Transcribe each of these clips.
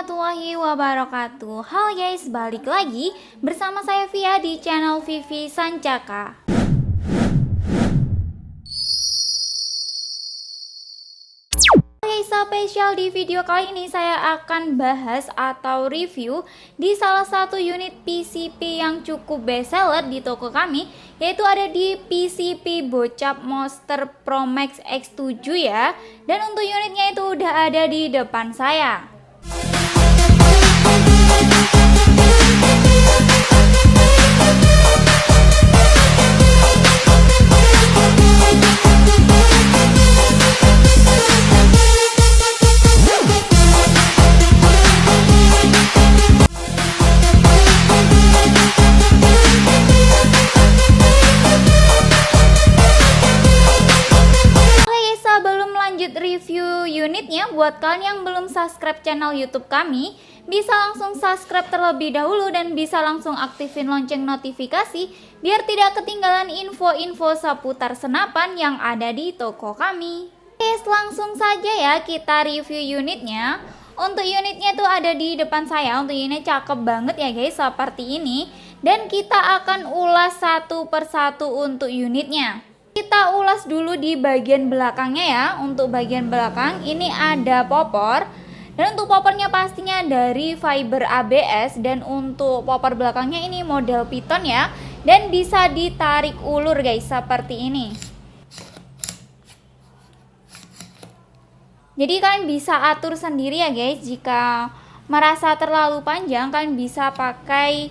warahmatullahi wabarakatuh. Halo guys, balik lagi bersama saya Via di channel Vivi Sancaka. Spesial di video kali ini saya akan bahas atau review di salah satu unit PCP yang cukup bestseller di toko kami, yaitu ada di PCP Bocap Monster Pro Max X7 ya. Dan untuk unitnya itu udah ada di depan saya. Review unitnya, buat kalian yang belum subscribe channel YouTube kami, bisa langsung subscribe terlebih dahulu dan bisa langsung aktifin lonceng notifikasi biar tidak ketinggalan info-info seputar senapan yang ada di toko kami. Oke, langsung saja ya kita review unitnya. Untuk unitnya tuh ada di depan saya. Untuk unitnya cakep banget ya guys, seperti ini. Dan kita akan ulas satu persatu untuk unitnya. Kita ulas dulu di bagian belakangnya ya. Untuk bagian belakang ini ada popor. Dan untuk popornya pastinya dari fiber ABS. Dan untuk popor belakangnya ini model piton ya. Dan bisa ditarik ulur guys, seperti ini. Jadi kalian bisa atur sendiri ya guys. Jika merasa terlalu panjang, kalian bisa pakai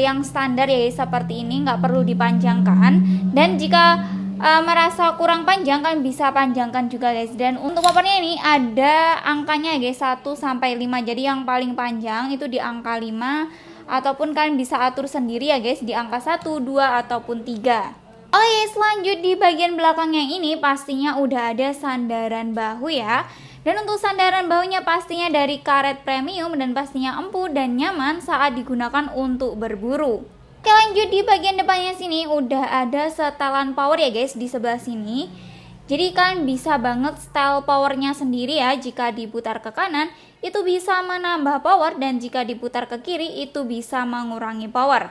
yang standar ya guys, seperti ini, nggak perlu dipanjangkan. Dan jika merasa kurang panjang, kalian bisa panjangkan juga guys. Dan untuk popornya ini ada angkanya guys, 1 sampai 5. Jadi yang paling panjang itu di angka 5, ataupun kalian bisa atur sendiri ya guys di angka 1, 2 ataupun 3. Oke, lanjut di bagian belakangnya ini pastinya udah ada sandaran bahu ya. Dan untuk sandaran bahunya pastinya dari karet premium dan pastinya empuk dan nyaman saat digunakan untuk berburu. Oke, lanjut di bagian depannya sini udah ada setelan power ya guys di sebelah sini. Jadi kalian bisa banget setel powernya sendiri ya. Jika diputar ke kanan itu bisa menambah power, dan jika diputar ke kiri itu bisa mengurangi power.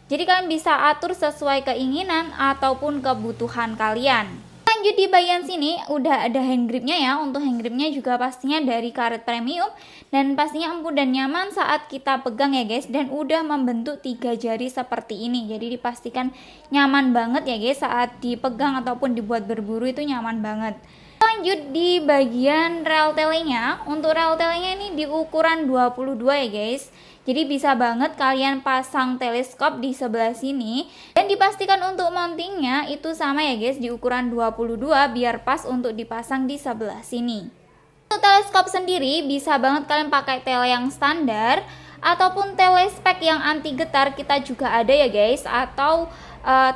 Jadi kalian bisa atur sesuai keinginan ataupun kebutuhan kalian. Lanjut di bagian sini udah ada hand gripnya ya. Untuk hand gripnya juga pastinya dari karet premium dan pastinya empuk dan nyaman saat kita pegang ya guys. Dan udah membentuk 3 jari seperti ini. Jadi dipastikan nyaman banget ya guys saat dipegang ataupun dibuat berburu, itu nyaman banget. Lanjut di bagian rel telenya. Untuk rel telenya ini di ukuran 22 ya guys. Jadi bisa banget kalian pasang teleskop di sebelah sini. Dan dipastikan untuk mountingnya itu sama ya guys, di ukuran 22 biar pas untuk dipasang di sebelah sini. Untuk teleskop sendiri bisa banget kalian pakai tele yang standar ataupun telespek yang anti getar, kita juga ada ya guys. Atau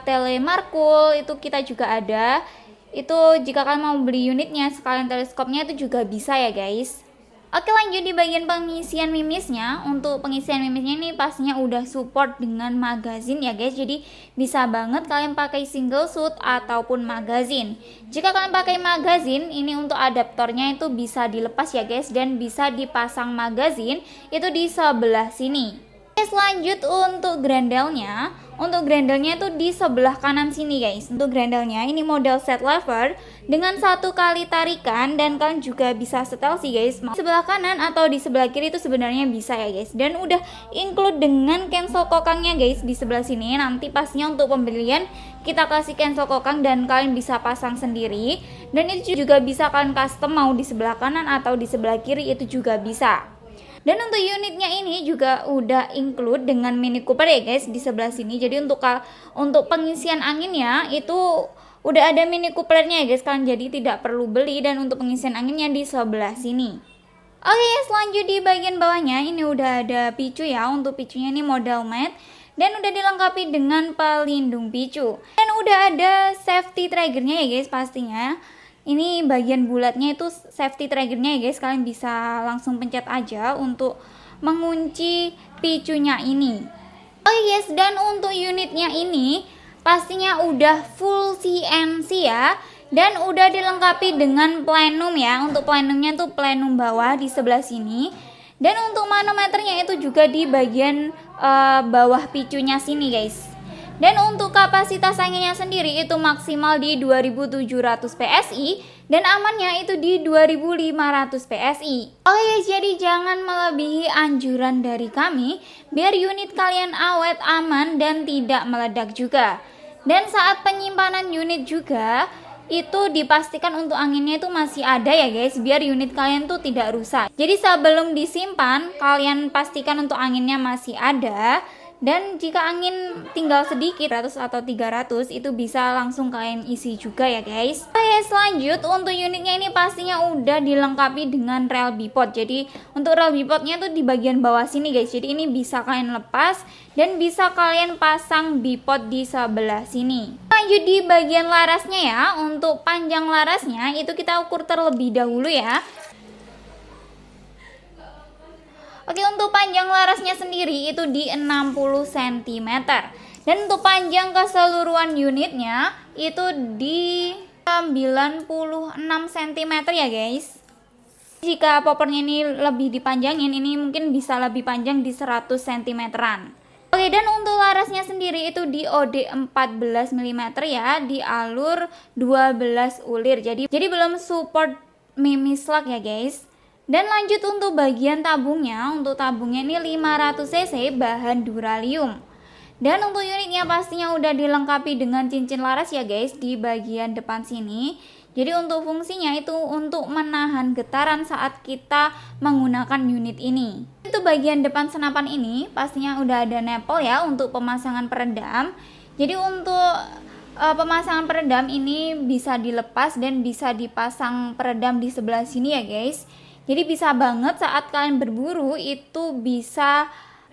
tele markul itu kita juga ada. Itu jika kalian mau beli unitnya sekalian teleskopnya itu juga bisa ya guys. Oke, lanjut di bagian pengisian mimisnya. Untuk pengisian mimisnya ini pastinya udah support dengan magazin ya guys. Jadi bisa banget kalian pakai single shoot ataupun magazin. Jika kalian pakai magazin, ini untuk adaptornya itu bisa dilepas ya guys, dan bisa dipasang magazin itu di sebelah sini. Lanjut untuk grendelnya. Untuk grendelnya itu di sebelah kanan sini guys. Untuk grendelnya ini model set lever dengan 1 kali tarikan, dan kalian juga bisa setel sih guys. Di sebelah kanan atau di sebelah kiri itu sebenarnya bisa ya guys. Dan udah include dengan cancel kokangnya guys di sebelah sini. Nanti pastinya untuk pembelian kita kasih cancel kokang dan kalian bisa pasang sendiri. Dan itu juga bisa kalian custom mau di sebelah kanan atau di sebelah kiri, itu juga bisa. Dan untuk unitnya ini juga udah include dengan Mini Cooper ya guys di sebelah sini. Jadi untuk pengisian anginnya itu udah ada Mini Coopernya ya guys, kalian jadi tidak perlu beli. Dan untuk pengisian anginnya di sebelah sini. Oke, lanjut di bagian bawahnya ini udah ada picu ya. Untuk picunya ini model matte dan udah dilengkapi dengan pelindung picu. Dan udah ada safety triggernya ya guys pastinya. Ini bagian bulatnya itu safety triggernya ya guys, kalian bisa langsung pencet aja untuk mengunci picunya ini. Oke guys, dan untuk unitnya ini pastinya udah full CNC ya. Dan udah dilengkapi dengan plenum ya. Untuk plenumnya tuh plenum bawah di sebelah sini. Dan untuk manometernya itu juga di bagian bawah picunya sini guys. Dan untuk kapasitas anginnya sendiri itu maksimal di 2700 PSI dan amannya itu di 2500 PSI. Oke guys, jadi jangan melebihi anjuran dari kami biar unit kalian awet, aman, dan tidak meledak juga. Dan saat penyimpanan unit juga itu dipastikan untuk anginnya itu masih ada ya guys, biar unit kalian tuh tidak rusak. Jadi sebelum disimpan kalian pastikan untuk anginnya masih ada. Dan jika angin tinggal sedikit 100 atau 300 itu bisa langsung kalian isi juga ya guys. Oke, selanjut untuk unitnya ini pastinya udah dilengkapi dengan rel bipod. Jadi untuk rel bipodnya tuh di bagian bawah sini guys. Jadi ini bisa kalian lepas dan bisa kalian pasang bipod di sebelah sini. Lanjut di bagian larasnya ya. Untuk panjang larasnya itu kita ukur terlebih dahulu ya. Oke, untuk panjang larasnya sendiri itu di 60 cm. Dan untuk panjang keseluruhan unitnya itu di 96 cm ya guys. Jika poppernya ini lebih dipanjangin, ini mungkin bisa lebih panjang di 100 cm-an. Oke, dan untuk larasnya sendiri itu di OD 14 mm ya, di alur 12 ulir. Jadi belum support mimis lock ya guys. Dan lanjut untuk bagian tabungnya, untuk tabungnya ini 500 cc bahan duralium. Dan untuk unitnya pastinya udah dilengkapi dengan cincin laras ya guys di bagian depan sini. Jadi untuk fungsinya itu untuk menahan getaran saat kita menggunakan unit ini. Itu bagian depan senapan ini pastinya udah ada nepel ya untuk pemasangan peredam. Jadi untuk pemasangan peredam ini bisa dilepas dan bisa dipasang peredam di sebelah sini ya guys. Jadi bisa banget saat kalian berburu itu bisa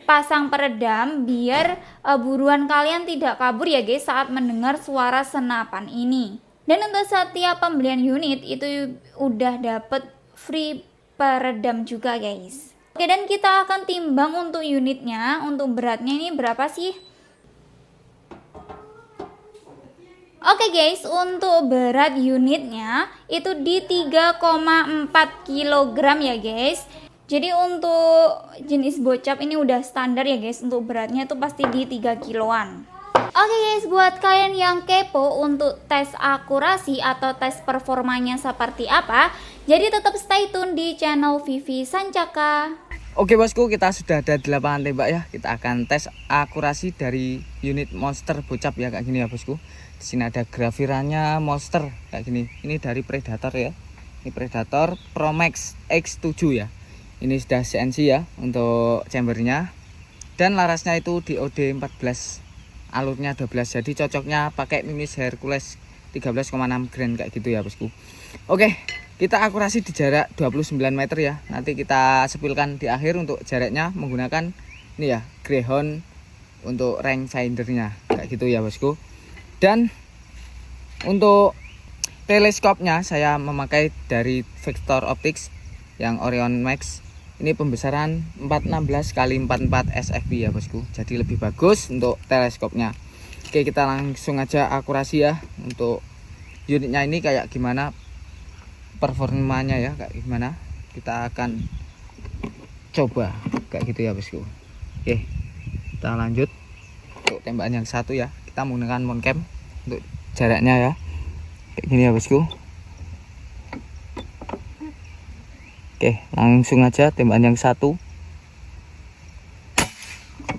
pasang peredam biar buruan kalian tidak kabur ya guys saat mendengar suara senapan ini. Dan untuk setiap pembelian unit itu udah dapet free peredam juga guys. Oke, dan kita akan timbang untuk unitnya. Untuk beratnya ini berapa sih? Oke guys, untuk berat unitnya itu di 3,4 kg ya guys. Jadi untuk jenis bocap ini udah standar ya guys. Untuk beratnya itu pasti di 3 kiloan. Oke guys, buat kalian yang kepo untuk tes akurasi atau tes performanya seperti apa, jadi tetap stay tune di channel Vivi Sancaka. Oke bosku, kita sudah ada di lapangan tembak ya. Kita akan tes akurasi dari unit monster bocap ya, kayak gini ya bosku. Di sini ada grafirannya monster kayak gini. Ini dari Predator ya. Ini Predator Pro Max X7 ya. Ini sudah CNC ya untuk chambernya. Dan larasnya itu di OD 14, alurnya 12. Jadi cocoknya pakai mimis Hercules 13,6 gram kayak gitu ya bosku. Oke, kita akurasi di jarak 29 meter ya. Nanti kita sepilkan di akhir untuk jaraknya menggunakan ini ya, Greyhound untuk rangefindernya kayak gitu ya bosku. Dan untuk teleskopnya saya memakai dari Vector Optics yang Orion Max. Ini pembesaran 416 x 44 SFP ya bosku. Jadi lebih bagus untuk teleskopnya. Oke, kita langsung aja akurasi ya. Untuk unitnya ini kayak gimana performanya ya, kayak gimana kita akan coba kayak gitu ya bosku. Oke, kita lanjut untuk tembakan yang satu ya. Kita menggunakan moncam untuk jaraknya ya, kayak gini ya bosku. Oke, langsung aja tembakan yang satu.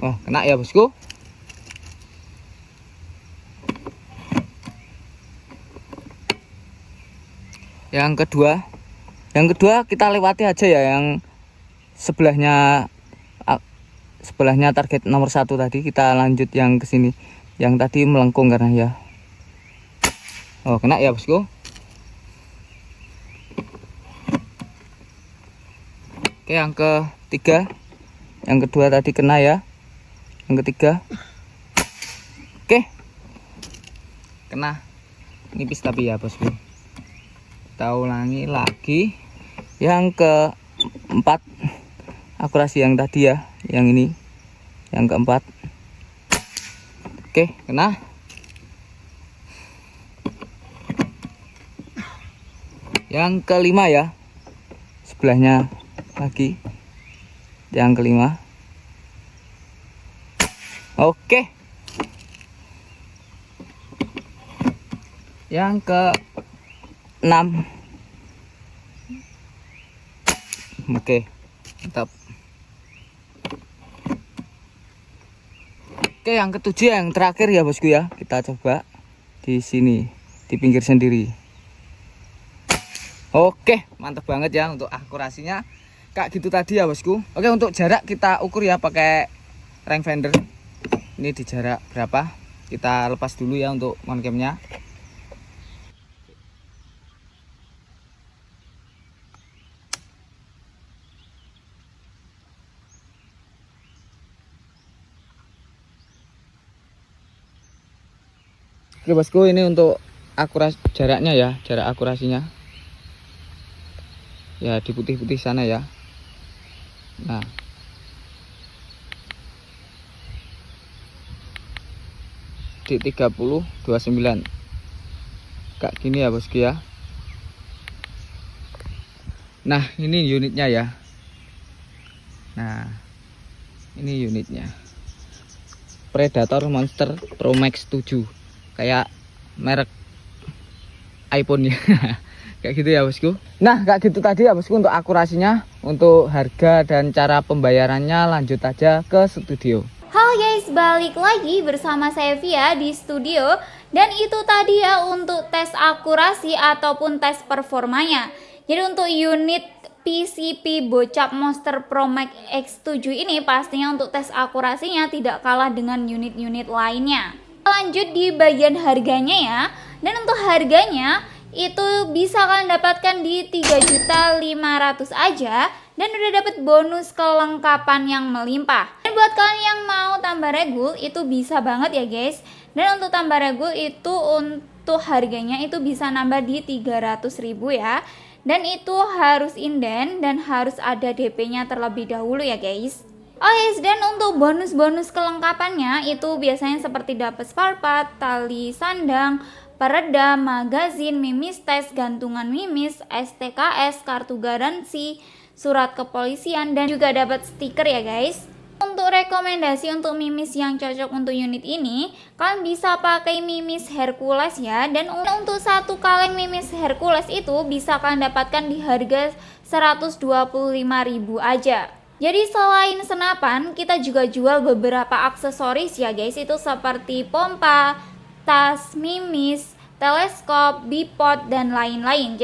Oh, kena ya bosku. Yang kedua kita lewati aja ya, yang sebelahnya target nomor 1 tadi. Kita lanjut yang ke sini, yang tadi melengkung karena ya. Oh, kena ya bosku. Oke, yang ketiga, yang kedua tadi kena ya, yang ketiga. Oke, kena nipis tapi ya bosku. Kita ulangi lagi yang keempat, akurasi yang tadi ya, yang ini yang keempat. Oke, kena. Yang kelima ya, sebelahnya lagi. Yang kelima. Oke. Yang ke 6. Oke, mantap. Oke, yang ketujuh, yang terakhir ya bosku ya. Kita coba di sini, di pinggir sendiri. Oke, mantap banget ya untuk akurasinya. Kayak gitu tadi ya bosku. Oke, untuk jarak kita ukur ya pakai rangefinder. Ini di jarak berapa? Kita lepas dulu ya untuk moncamnya. Oke bosku, ini untuk jaraknya ya, jarak akurasinya. Ya di putih-putih sana ya. Nah, di 30-29 kayak gini ya bosku ya. Nah ini unitnya ya. Nah ini unitnya Predator Monster Pro Max 7, kayak merek iPhone ya. Kayak gitu ya bosku. Nah kayak gitu tadi ya bosku untuk akurasinya. Untuk harga dan cara pembayarannya lanjut aja ke studio. Halo guys, balik lagi bersama saya Via di studio. Dan itu tadi ya untuk tes akurasi ataupun tes performanya. Jadi untuk unit PCP Bocap Monster Pro Max X7 ini pastinya untuk tes akurasinya tidak kalah dengan unit-unit lainnya. Lanjut di bagian harganya ya. Dan untuk harganya itu bisa kalian dapatkan di 3.500.000 aja dan udah dapat bonus kelengkapan yang melimpah. Dan buat kalian yang mau tambah regul itu bisa banget ya guys. Dan untuk tambah regul itu untuk harganya itu bisa nambah di 300.000 ya. Dan itu harus inden dan harus ada DP-nya terlebih dahulu ya guys. Oh yes, dan untuk bonus-bonus kelengkapannya itu biasanya seperti dapat spare part, tali sandang, peredam, magazin, mimis tes, gantungan mimis, STKS, kartu garansi, surat kepolisian, dan juga dapat stiker ya guys. Untuk rekomendasi untuk mimis yang cocok untuk unit ini, kalian bisa pakai mimis Hercules ya. Dan untuk satu kaleng mimis Hercules itu bisa kalian dapatkan di harga 125.000 aja. Jadi selain senapan, kita juga jual beberapa aksesoris ya guys. Itu seperti pompa, tas, mimis, teleskop, bipod, dan lain-lain.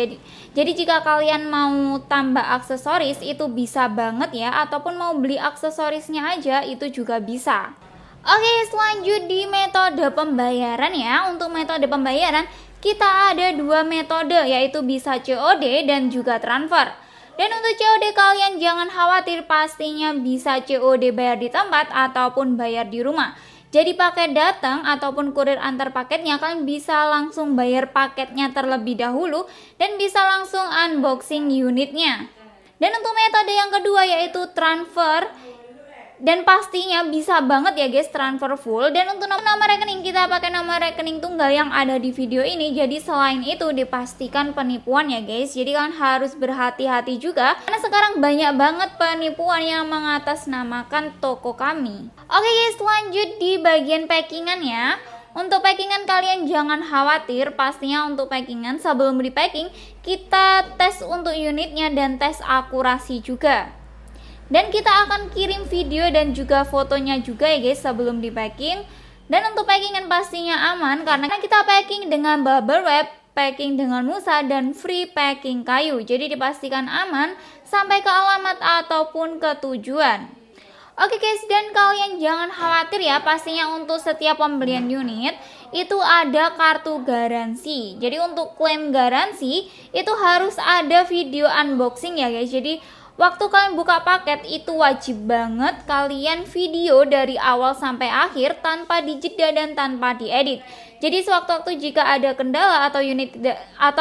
Jadi jika kalian mau tambah aksesoris itu bisa banget ya. Ataupun mau beli aksesorisnya aja itu juga bisa. Oke, selanjut di metode pembayaran ya. Untuk metode pembayaran kita ada dua metode, yaitu bisa COD dan juga transfer. Dan untuk COD kalian jangan khawatir, pastinya bisa COD bayar di tempat ataupun bayar di rumah. Jadi paket datang ataupun kurir antar paketnya kalian bisa langsung bayar paketnya terlebih dahulu dan bisa langsung unboxing unitnya. Dan untuk metode yang kedua yaitu transfer. Dan pastinya bisa banget ya guys transfer full. Dan untuk nama rekening kita pakai nama rekening tunggal yang ada di video ini. Jadi selain itu dipastikan penipuan ya guys. Jadi kalian harus berhati-hati juga karena sekarang banyak banget penipuan yang mengatasnamakan toko kami. Oke guys, lanjut di bagian packingan ya. Untuk packingan kalian jangan khawatir, pastinya untuk packingan sebelum di packing kita tes untuk unitnya dan tes akurasi juga. Dan kita akan kirim video dan juga fotonya juga ya guys sebelum di packing. Dan untuk packingan pastinya aman karena kita packing dengan bubble wrap, packing dengan musa, dan free packing kayu. Jadi dipastikan aman sampai ke alamat ataupun ke tujuan. Oke guys, dan kalian jangan khawatir ya, pastinya untuk setiap pembelian unit itu ada kartu garansi. Jadi untuk klaim garansi itu harus ada video unboxing ya guys. Jadi waktu kalian buka paket itu wajib banget kalian video dari awal sampai akhir tanpa dijeda dan tanpa diedit. Jadi sewaktu-waktu jika ada kendala atau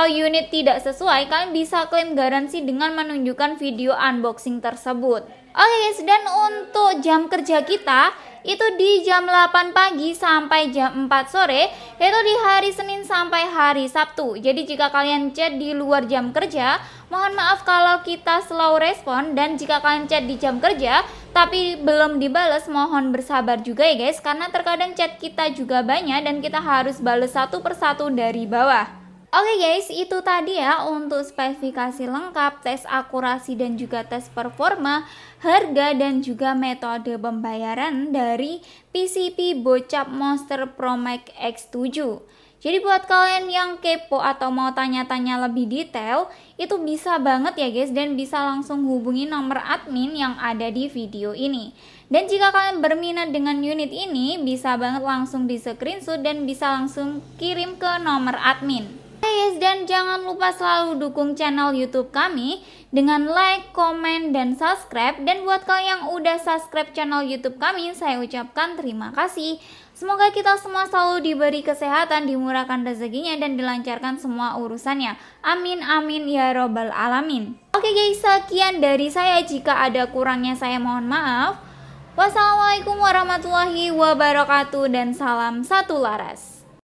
unit tidak sesuai, kalian bisa klaim garansi dengan menunjukkan video unboxing tersebut. Oke guys, dan untuk jam kerja kita itu di jam 8 pagi sampai jam 4 sore, yaitu di hari Senin sampai hari Sabtu. Jadi jika kalian chat di luar jam kerja, mohon maaf kalau kita slow respon, dan jika kalian chat di jam kerja tapi belum dibales, mohon bersabar juga ya guys, karena terkadang chat kita juga banyak dan kita harus bales satu persatu dari bawah. Oke guys, itu tadi ya untuk spesifikasi lengkap, tes akurasi dan juga tes performa, harga dan juga metode pembayaran dari PCP Bocap Monster Pro Max X7. Jadi buat kalian yang kepo atau mau tanya-tanya lebih detail, itu bisa banget ya guys, dan bisa langsung hubungi nomor admin yang ada di video ini. Dan jika kalian berminat dengan unit ini, bisa banget langsung di screenshot dan bisa langsung kirim ke nomor admin. Guys, dan jangan lupa selalu dukung channel YouTube kami dengan like, komen, dan subscribe. Dan buat kalian yang udah subscribe channel YouTube kami, saya ucapkan terima kasih. Semoga kita semua selalu diberi kesehatan, dimurahkan rezekinya, dan dilancarkan semua urusannya. Amin amin ya robbal alamin. Oke guys, sekian dari saya. Jika ada kurangnya saya mohon maaf. Wassalamualaikum warahmatullahi wabarakatuh, dan salam satu laras.